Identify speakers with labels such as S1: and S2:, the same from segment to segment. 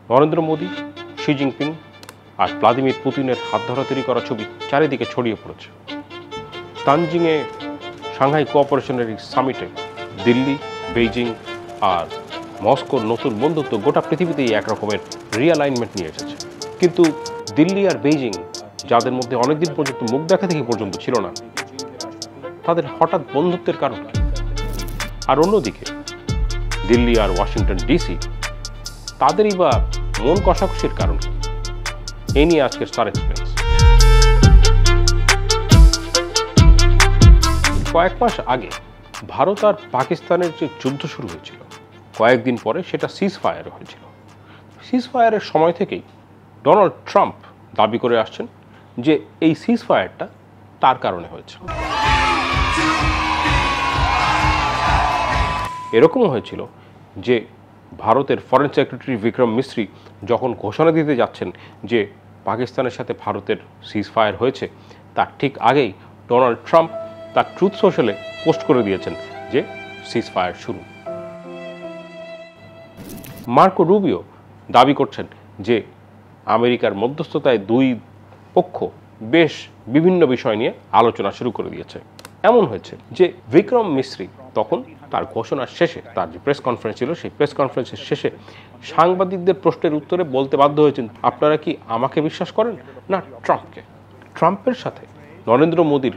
S1: Narendra Modi, Xi Jinping আর Vladimir পুতিনের হাত ধরাধরি করা ছবি চারিদিকে ছড়িয়ে পড়েছে। তানজিংয়ে সাংহাই কোঅপারেশনারি সামিটে দিল্লি, বেইজিং আর মস্কোর নতুন বন্ধুত্ব গোটা পৃথিবীতেই একরকমের রিঅ্যালাইনমেন্ট নিয়ে এসেছে। কিন্তু দিল্লি আর বেইজিং, যাদের মধ্যে অনেকদিন পর্যন্ত মুখ দেখা দেখি পর্যন্ত ছিল না, তাদের হঠাৎ বন্ধুত্বের কারণ কি? আর অন্যদিকে দিল্লি আর ওয়াশিংটন ডিসি, তাদেরই বা মন কষাকষির কারণ কি? এই নিয়ে আজকের স্টার এক্সপ্রেস। কয়েক মাস আগে ভারত আর পাকিস্তানের যে যুদ্ধ শুরু হয়েছিল, কয়েকদিন পরে সেটা সিজ ফায়ার হয়েছিল। সিজ ফায়ারের সময় থেকেই ডোনাল্ড ট্রাম্প দাবি করে আসছেন যে এই সিজ ফায়ারটা তার কারণে হয়েছে। এরকমও হয়েছিল যে ভারতের ফরেন সেক্রেটারি বিক্রম মিস্ত্রি যখন ঘোষণা দিতে যাচ্ছেন যে পাকিস্তানের সাথে ভারতের সিজ ফায়ার হয়েছে, তার ঠিক আগেই ডোনাল্ড ট্রাম্প তার ট্রুথ সোশ্যালে পোস্ট করে দিয়েছেন যে সিজ ফায়ার শুরু। মার্কো রুবিও দাবি করছেন যে আমেরিকার মধ্যস্থতায় দুই পক্ষ বেশ বিভিন্ন বিষয় নিয়ে আলোচনা শুরু করে দিয়েছে। এমন হয়েছে যে বিক্রম মিস্ত্রি তখন তার ঘোষণার শেষে, তার যে প্রেস কনফারেন্স ছিল, সেই প্রেস কনফারেন্সের শেষে সাংবাদিকদের প্রশ্নের উত্তরে বলতে বাধ্য হয়েছেন, আপনারা কি আমাকে বিশ্বাস করেন না ট্রাম্পকে? ট্রাম্পের সাথে নরেন্দ্র মোদীর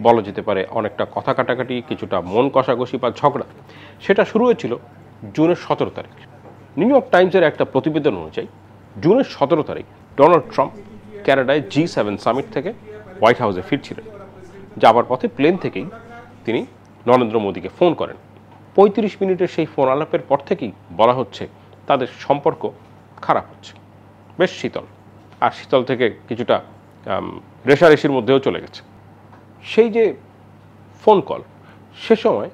S1: বলা যেতে পারে অনেকটা কথা কাটাকাটি, কিছুটা মন কষাকষি বা ঝগড়া, সেটা শুরু হয়েছিল জুনের 17 তারিখ। নিউ ইয়র্ক টাইমসের একটা প্রতিবেদন অনুযায়ী জুনের 17 তারিখ ডোনাল্ড ট্রাম্প ক্যানাডায় G7 সামিট থেকে হোয়াইট হাউসে ফিরছিলেন। যাবার পথে প্লেন থেকেই তিনি নরেন্দ্র মোদীকে ফোন করেন। 35 মিনিটের সেই ফোন আলাপের পর থেকেই বলা হচ্ছে তাদের সম্পর্ক খারাপ হচ্ছে, বেশ শীতল, আর শীতল থেকে কিছুটা রেশারেশির মধ্যেও চলে গেছে। সেই যে ফোন কল, সে সময়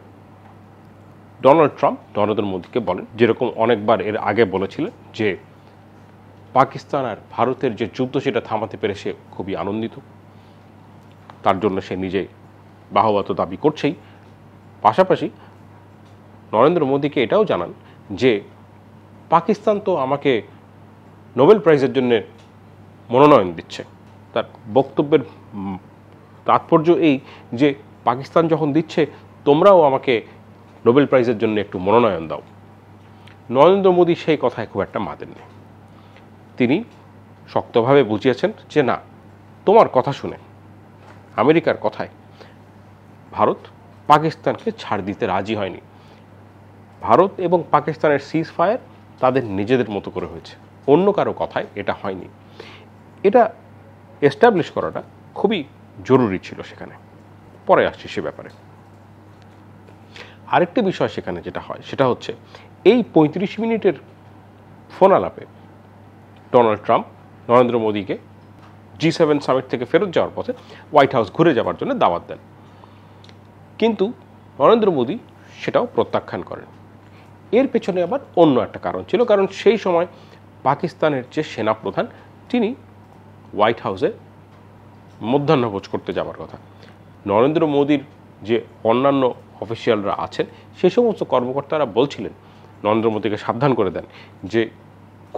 S1: ডোনাল্ড ট্রাম্প নরেন্দ্র মোদীকে বলেন, যেরকম অনেকবার এর আগে বলেছিলেন, যে পাকিস্তান আর ভারতের যে যুদ্ধ সেটা থামাতে পেরে সে খুবই আনন্দিত, তার জন্য সে নিজে বাহবা তো দাবি করছেই। পাশাপাশি নরেন্দ্র মোদীকে এটাও জানান যে পাকিস্তান তো আমাকে নোবেল প্রাইজের জন্য মনোনয়ন দিচ্ছে। তার বক্তব্যের তাৎপর্য এই যে পাকিস্তান যখন দিচ্ছে, তোমরাও আমাকে নোবেল প্রাইজের জন্য একটু মনোনয়ন দাও। নরেন্দ্র মোদী সেই কথায় খুব একটা মা দেননি। তিনি শক্তভাবে বুঝিয়েছেন যে না, তোমার কথা শুনে, আমেরিকার কথায় ভারত পাকিস্তানকে ছাড় দিতে রাজি হয়নি। ভারত এবং পাকিস্তানের সিজ ফায়ার তাদের নিজেদের মতো করে হয়েছে, অন্য কারো কথায় এটা হয়নি। এটা এস্টাবলিশ করাটা খুবই জরুরি ছিল সেখানে। পরে আসছি সে ব্যাপারে। আরেকটি বিষয় সেখানে যেটা হয় সেটা হচ্ছে এই 35 মিনিটের ফোন আলাপে ডোনাল্ড ট্রাম্প নরেন্দ্র মোদীকে G7 সামিট থেকে ফেরত যাওয়ার পথে হোয়াইট হাউস ঘুরে যাওয়ার জন্য দাওয়াত দেন। কিন্তু নরেন্দ্র মোদী সেটাও প্রত্যাখ্যান করেন। এর পেছনে আবার অন্য একটা কারণ ছিল, কারণ সেই সময় পাকিস্তানের যে সেনাপ্রধান, তিনি হোয়াইট হাউসে মধ্যাহ্নভোজ করতে যাওয়ার কথা। নরেন্দ্র মোদীর যে অন্যান্য অফিসিয়ালরা আছেন, সেই সমস্ত কর্মকর্তারা বলছিলেন, নরেন্দ্র মোদীকে সাবধান করে দেন যে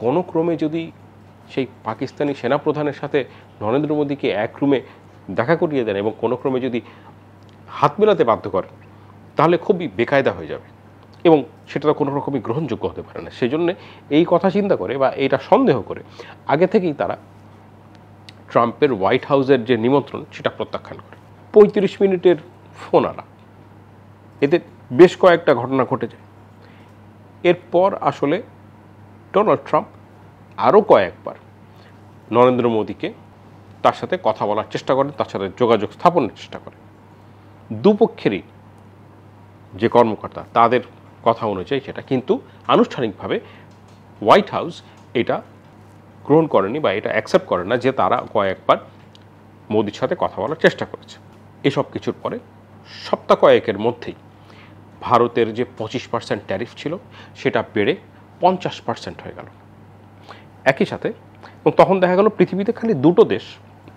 S1: কোনো ক্রমে যদি সেই পাকিস্তানি সেনাপ্রধানের সাথে নরেন্দ্র মোদীকে এক রুমে দেখা করিয়ে দেন এবং কোনো ক্রমে যদি হাত মেলাতে বাধ্য করেন, তাহলে খুবই বেকায়দা হয়ে যাবে এবং সেটা তো কোনো রকমই গ্রহণযোগ্য হতে পারে না। সেই জন্যে এই কথা চিন্তা করে বা এইটা সন্দেহ করে আগে থেকেই তারা ট্রাম্পের হোয়াইট হাউসের যে নিমন্ত্রণ সেটা প্রত্যাখ্যান করে। 35 মিনিটের ফোন আলাপ, এতে বেশ কয়েকটা ঘটনা ঘটে যায়। এরপর আসলে ডোনাল্ড ট্রাম্প আরও কয়েকবার নরেন্দ্র মোদীকে তার সাথে কথা বলার চেষ্টা করেন, তার সাথে যোগাযোগ স্থাপনের চেষ্টা করেন। দুপক্ষেরই যে কর্মকর্তা, তাদের কথা অনুযায়ী সেটা, কিন্তু আনুষ্ঠানিকভাবে হোয়াইট হাউস এটা গ্রহণ করেনি বা এটা অ্যাকসেপ্ট করে না যে তারা কয়েকবার মোদির সাথে কথা বলার চেষ্টা করেছে। এসব কিছুর পরে সপ্তাহ কয়েকের মধ্যেই ভারতের যে 25% ট্যারিফ ছিল সেটা বেড়ে 50% হয়ে গেল একই সাথে। এবং তখন দেখা গেল পৃথিবীতে খালি দুটো দেশ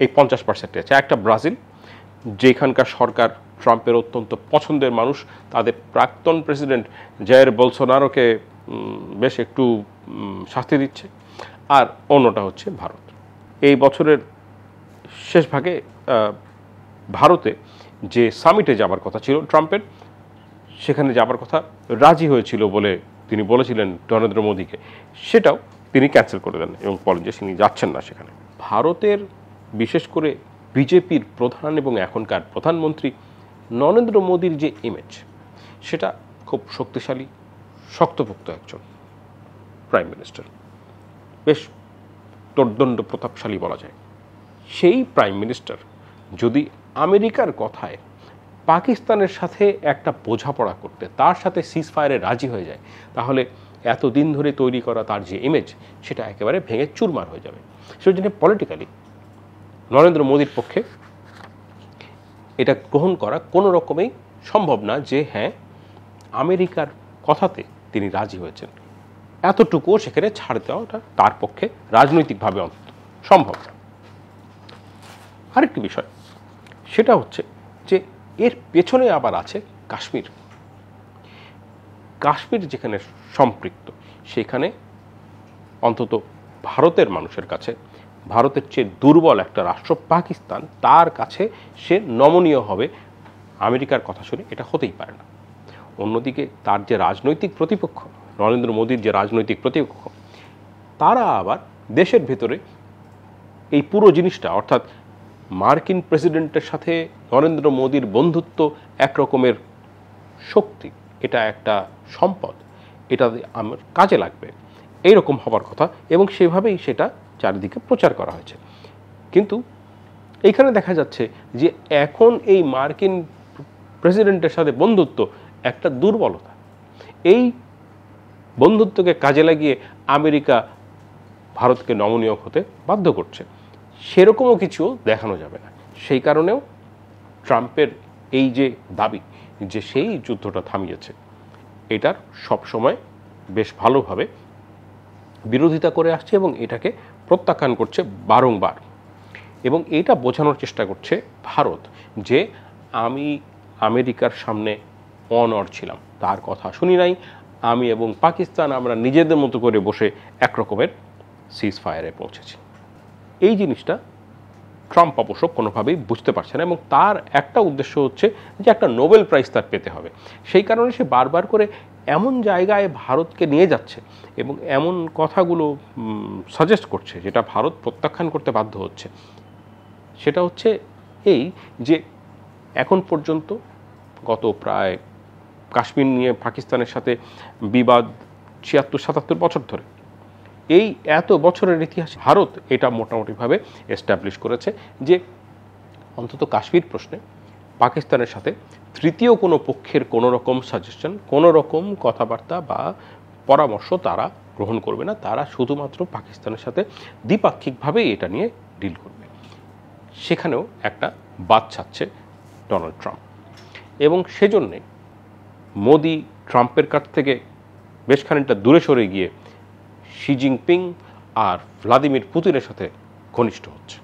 S1: এই 50% আছে। একটা ব্রাজিল, যেখানকার সরকার ট্রাম্পের অত্যন্ত পছন্দের মানুষ, তাদের প্রাক্তন প্রেসিডেন্ট জায়ের বোলসোনারোকে বেশ একটু শাস্তি দিচ্ছে। আর অন্যটা হচ্ছে ভারত। এই বছরের শেষ ভাগে ভারতে যে সামিটে যাবার কথা ছিল ট্রাম্পের, সেখানে যাবার কথা রাজি হয়েছিল বলে তিনি বলেছিলেন নরেন্দ্র মোদীকে, সেটাও তিনি ক্যান্সেল করে দেন এবং বলেন যে তিনি যাচ্ছেন না সেখানে। ভারতের বিশেষ করে বিজেপির প্রধান এবং এখনকার প্রধানমন্ত্রী নরেন্দ্র মোদীর যে ইমেজ, সেটা খুব শক্তিশালী, শক্তপোক্ত একজন প্রাইম মিনিস্টার, বেশ প্রদণ্ড প্রতাপশালী বলা যায়। সেই প্রাইম মিনিস্টার যদি আমেরিকার কথায় পাকিস্তানের সাথে একটা বোঝাপড়া করতে, তার সাথে সিজফায়ারে রাজি হয়ে যায়, তাহলে এতদিন ধরে তৈরি করা তার যে ইমেজ, সেটা একেবারে ভেঙে চুরমার হয়ে যাবে। সেজন্য পলিটিক্যালি নরেন্দ্র মোদীর পক্ষে এটা গ্রহণ করা কোনো রকমেই সম্ভব না যে হ্যাঁ, আমেরিকার কথাতে তিনি রাজি হয়েছেন, এতটুকুও সেখানে ছাড় দেওয়াটা তার পক্ষে রাজনৈতিকভাবে অন্তত সম্ভব না। আরেকটি বিষয়, সেটা হচ্ছে যে এর পেছনে আবার আছে কাশ্মীর। কাশ্মীর যেখানে সম্পৃক্ত, সেখানে অন্তত ভারতের মানুষের কাছে, ভারতের চেয়ে দুর্বল একটা রাষ্ট্র পাকিস্তান, তার কাছে সে নমনীয় হবে আমেরিকার কথা শুনে, এটা হতেই পারে না। অন্যদিকে তার যে রাজনৈতিক প্রতিপক্ষ, নরেন্দ্র মোদীর যে রাজনৈতিক প্রতিপক্ষ, তারা আবার দেশের ভেতরে এই পুরো জিনিসটা, অর্থাৎ মার্কিন প্রেসিডেন্টের সাথে নরেন্দ্র মোদীর বন্ধুত্ব এক রকমের শক্তি, এটা একটা সম্পদ, এটা আমার কাজে লাগবে, এইরকম হবার কথা, এবং সেভাবেই সেটা চারিদিকে প্রচার করা হয়েছে। কিন্তু এইখানে দেখা যাচ্ছে যে এখন এই মার্কিন প্রেসিডেন্টের সাথে বন্ধুত্ব একটা দুর্বলতা। এই বন্ধুত্বকে কাজে লাগিয়ে আমেরিকা ভারতকে নমনীয় হতে বাধ্য করছে, সেরকমও কিছু দেখানো যাবে না। সেই কারণেও ট্রাম্পের এই যে দাবি যে সেই যুদ্ধটা থামিয়েছে, এটার সবসময় বেশ ভালোভাবে বিরোধিতা করে আসছে এবং এটাকে প্রত্যাখ্যান করছে বারংবার। এবং এটা বোঝানোর চেষ্টা করছে ভারত যে আমি আমেরিকার সামনে অনড় ছিলাম, তার কথা শুনি নাই, আমি এবং পাকিস্তান আমরা নিজেদের মতো করে বসে একরকমের সিজ ফায়ারে পৌঁছেছি। এই জিনিসটা ট্রাম্প অবশ্য কোনোভাবেই বুঝতে পারছে না, এবং তার একটা উদ্দেশ্য হচ্ছে যে একটা নোবেল প্রাইজ তার পেতে হবে। সেই কারণে সে বারবার করে এমন জায়গায় ভারতকে নিয়ে যাচ্ছে এবং এমন কথাগুলো সাজেস্ট করছে যেটা ভারত প্রত্যাখ্যান করতে বাধ্য হচ্ছে। সেটা হচ্ছে এই যে এখন পর্যন্ত গত প্রায় কাশ্মীর নিয়ে পাকিস্তানের সাথে বিবাদ ৭৬-৭৭ বছর ধরে, এই এত বছরের ইতিহাসে ভারত এটা মোটামুটিভাবে এস্টাবলিশ করেছে যে অন্তত কাশ্মীর প্রশ্নে পাকিস্তানের সাথে তৃতীয় কোনো পক্ষের কোনো রকম সাজেশন, কোনো রকম কথাবার্তা বা পরামর্শ তারা গ্রহণ করবে না। তারা শুধুমাত্র পাকিস্তানের সাথে দ্বিপাক্ষিকভাবেই এটা নিয়ে ডিল করবে। সেখানেও একটা বাদ ছাড়ছে ডোনাল্ড ট্রাম্প, এবং সেজন্যে মোদি ট্রাম্পের কাছ থেকে বেশ খানিকটা দূরে সরে গিয়ে শি জিনপিং আর ভ্লাদিমির পুতিনের সাথে ঘনিষ্ঠ হচ্ছে।